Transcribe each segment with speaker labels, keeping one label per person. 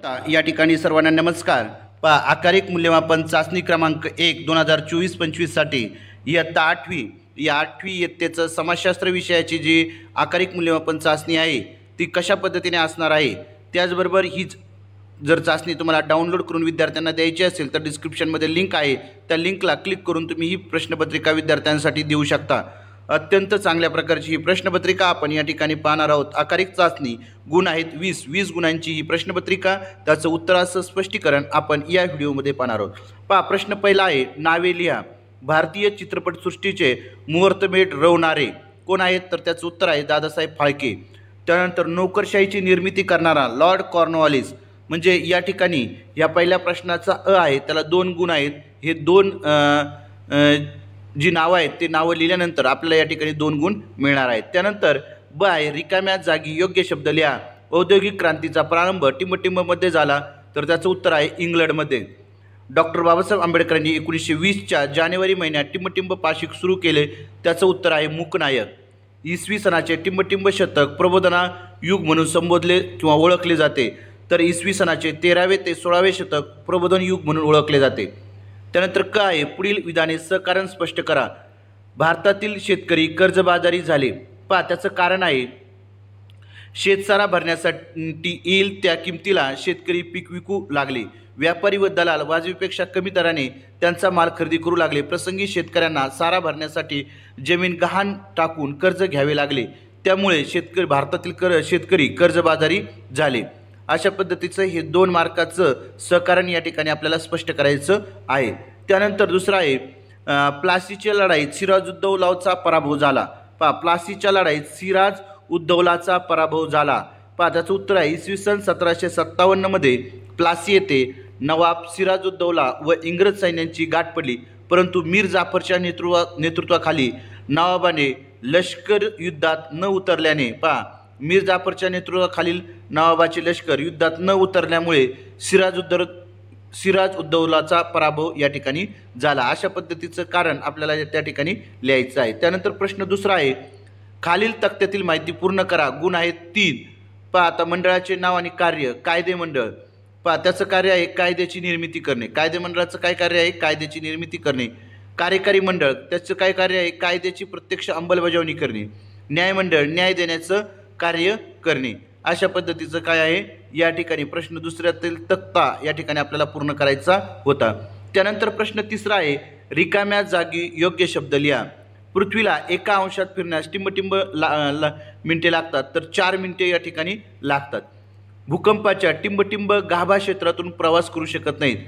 Speaker 1: या ठिकाणी सर्वांना नमस्कार। आकारिक मूल्यमापन चाचणी क्रमांक 1 2024-25 साठी इयत्ता 8वी या 8वी इयत्तेचं समाजशास्त्र विषयाची जी आकारिक मूल्यमापन चाचणी आहे ती कशा पद्धतीने असणार आहे, त्याचबरोबर हीच जर चाचणी तुम्हाला डाउनलोड करून विद्यार्थ्यांना द्यायची असेल तर डिस्क्रिप्शनमध्ये लिंक आहे, त्या लिंकला क्लिक करून तुम्ही ही प्रश्नपत्रिका विद्यार्थ्यांसाठी देऊ शकता। अत्यंत चांगल्या प्रकारची ही प्रश्नपत्रिका आपण या ठिकाणी पाहणार आहोत। आकारिक चाचणी गुण आहेत 20 गुणांची ही प्रश्नपत्रिका, त्याचं उत्तराचं स्पष्टीकरण आपण या व्हिडिओमध्ये पाहणार आहोत। पहा, प्रश्न पहिला आहे, नावे लिहा। भारतीय चित्रपटसृष्टीचे मुहूर्तमेढ रवणारे कोण आहेत, तर त्याचं उत्तर आहे दादासाहेब फाळके। त्यानंतर नोकरशाहीची निर्मिती करणारा लॉर्ड कॉर्नवॉलिस, म्हणजे या ठिकाणी या पहिल्या प्रश्नाचा अ आहे त्याला 2 गुण आहेत। हे 2 जी नावं आहेत ते नावं लिहिल्यानंतर आपल्याला या ठिकाणी 2 गुण मिळणार आहेत। त्यानंतर ब आहे, रिकाम्या जागी योग्य शब्द लिहा। औद्योगिक क्रांतीचा प्रारंभ टिंबटिंबमध्ये झाला, तर त्याचं उत्तर आहे इंग्लंडमध्ये। डॉक्टर बाबासाहेब आंबेडकरांनी 1920च्या जानेवारी महिन्यात टिंबटिंब पाक्षिक सुरू केले, त्याचं उत्तर आहे मूकनायक। इसवी सनाचे टिंबटिंब शतक प्रबोधना युग म्हणून संबोधले किंवा ओळखले जाते, तर इसवी सनाचे 13वे ते 16वे शतक प्रबोधन युग म्हणून ओळखले जाते। त्यानंतर क आहे, पुढील विधाने सहकारण स्पष्ट करा। भारतातील शेतकरी कर्जबाजारी झाले। पहा, त्याचं कारण आहे शेतसारा भरण्यासाठी येईल त्या किमतीला शेतकरी पीक विकू लागले। व्यापारी व दलाल वाजवीपेक्षा कमी दराने त्यांचा माल खरेदी करू लागले। प्रसंगी शेतकऱ्यांना सारा भरण्यासाठी जमीन गहाण टाकून कर्ज घ्यावे लागले, त्यामुळे भारतातील शेतकरी कर्जबाजारी झाले। अशा पद्धतीचं हे 2 मार्काचं सहकारण या ठिकाणी आपल्याला स्पष्ट करायचं आहे। त्यानंतर दुसरा आहे, प्लासीच्या लढाईत सिराज-उद-दौलाचा पराभव झाला। पहा, प्लासीच्या लढाईत सिराज-उद-दौलाचा पराभव झाला। पहा, त्याचं उत्तर आहे इसवी सन 1757 मध्ये प्लासी येथे नवाब सिराज-उद-दौला व इंग्रज सैन्यांची गाठ पडली, परंतु मीर जाफरच्या नेतृत्वाखाली नवाबाने लष्कर युद्धात न उतरल्याने मीर जाफरच्या नेतृत्वाखालील नवाबाचे लष्कर युद्धात न उतरल्यामुळे सिराज-उद-दौलाचा पराभव या ठिकाणी झाला। अशा पद्धतीचं कारण आपल्याला त्या ठिकाणी लिहायचं आहे। त्यानंतर प्रश्न दुसरा आहे, खालील तक्त्यातील माहिती पूर्ण करा। गुण आहेत 3। पहा, आता मंडळाचे नाव आणि कार्य। कायदे मंडळ, पहा त्याचं कार्य आहे कायद्याची निर्मिती करणे। कायदे मंडळाचं काय कार्य आहे, कायद्याची निर्मिती करणे। कार्यकारी मंडळ, त्याचं काय कार्य आहे, कायद्याची प्रत्यक्ष अंमलबजावणी करणे। न्यायमंडळ, न्याय देण्याचं कार्य करणे। अशा पद्धतीचं काय आहे या ठिकाणी प्रश्न दुसऱ्यातील तक्ता या ठिकाणी आपल्याला पूर्ण करायचा होता। त्यानंतर प्रश्न तिसरा आहे, रिकाम्या जागी योग्य शब्द लिहा। पृथ्वीला एका अंशात फिरण्यास टिंबटिंब मिनिटे लागतात, तर 4 मिनिटे या ठिकाणी लागतात। भूकंपाच्या टिंबटिंब गाभा क्षेत्रातून प्रवास करू शकत नाहीत।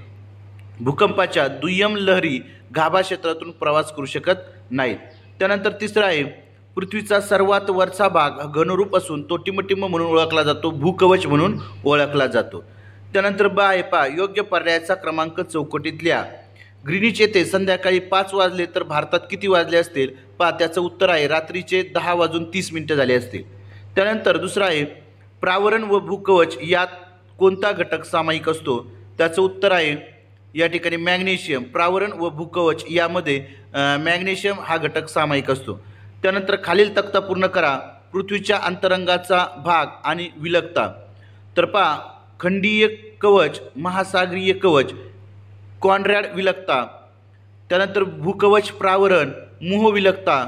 Speaker 1: भूकंपाच्या दुय्यम लहरी गाभा क्षेत्रातून प्रवास करू शकत नाहीत। त्यानंतर तिसरा आहे, पृथ्वीचा सर्वात वरचा भाग घनरूप असून तो टिंबटिंब म्हणून ओळखला जातो, भूकवच म्हणून ओळखला जातो। त्यानंतर ब आहे, पहा योग्य पर्यायाचा क्रमांक चौकटीत लिहा। ग्रीनिच येथे संध्याकाळी 5 वाजले तर भारतात किती वाजले असतील? पहा, त्याचं उत्तर आहे रात्रीचे 10:30 झाले असतील। त्यानंतर दुसरा आहे, प्रावरण व भूकवच यात कोणता घटक सामायिक असतो? त्याचं उत्तर आहे या ठिकाणी मॅग्नेशियम। प्रावरण व भूकवच यामध्ये मॅग्नेशियम हा घटक सामायिक असतो। त्यानंतर खालील तक्ता पूर्ण करा। पृथ्वीच्या अंतरंगाचा भाग आणि विलगता, तर पहा खंडीय कवच, महासागरीय कवच, कॉन्रॅड विलगता। त्यानंतर भूकवच प्रावरण, मोह विलगता,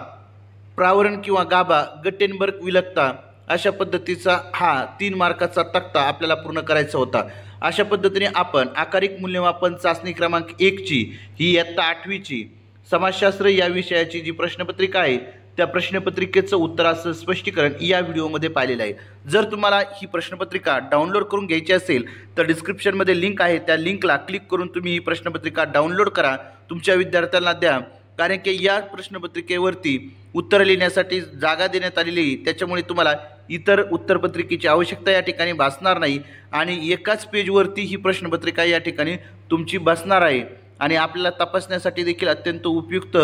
Speaker 1: प्रावरण किंवा गाभा, गटेनबर्ग विलगता। अशा पद्धतीचा हा 3 मार्काचा तक्ता आपल्याला पूर्ण करायचा होता। अशा पद्धतीने आपण आकारिक मूल्यमापन चाचणी क्रमांक 1 ची ही इयत्ता 8वीची समाजशास्त्र या विषयाची जी प्रश्नपत्रिका आहे त्या प्रश्नपत्रिकेचं उत्तराचं स्पष्टीकरण या व्हिडिओमध्ये पाहिलेलं आहे। जर तुम्हाला ही प्रश्नपत्रिका डाउनलोड करून घ्यायची असेल तर डिस्क्रिप्शनमध्ये लिंक आहे, त्या लिंकला क्लिक करून तुम्ही ही प्रश्नपत्रिका डाउनलोड करा, तुमच्या विद्यार्थ्यांना द्या। कारण की या प्रश्नपत्रिकेवरती उत्तर लिहिण्यासाठी जागा देण्यात आलेली आहे, त्याच्यामुळे तुम्हाला इतर उत्तरपत्रिकेची आवश्यकता या ठिकाणी भासणार नाही आणि एकाच पेजवरती ही प्रश्नपत्रिका या ठिकाणी तुमची बसणार आहे आणि आपल्याला तपासण्यासाठी देखील अत्यंत उपयुक्त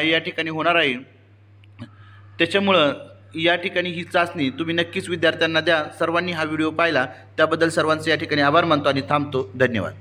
Speaker 1: या ठिकाणी होणार आहे। त्याच्यामुळं या ठिकाणी ही चाचणी तुम्ही नक्कीच विद्यार्थ्यांना द्या। सर्वांनी हा व्हिडिओ पाहिला त्याबद्दल सर्वांचे या ठिकाणी आभार मानतो आणि थांबतो। धन्यवाद।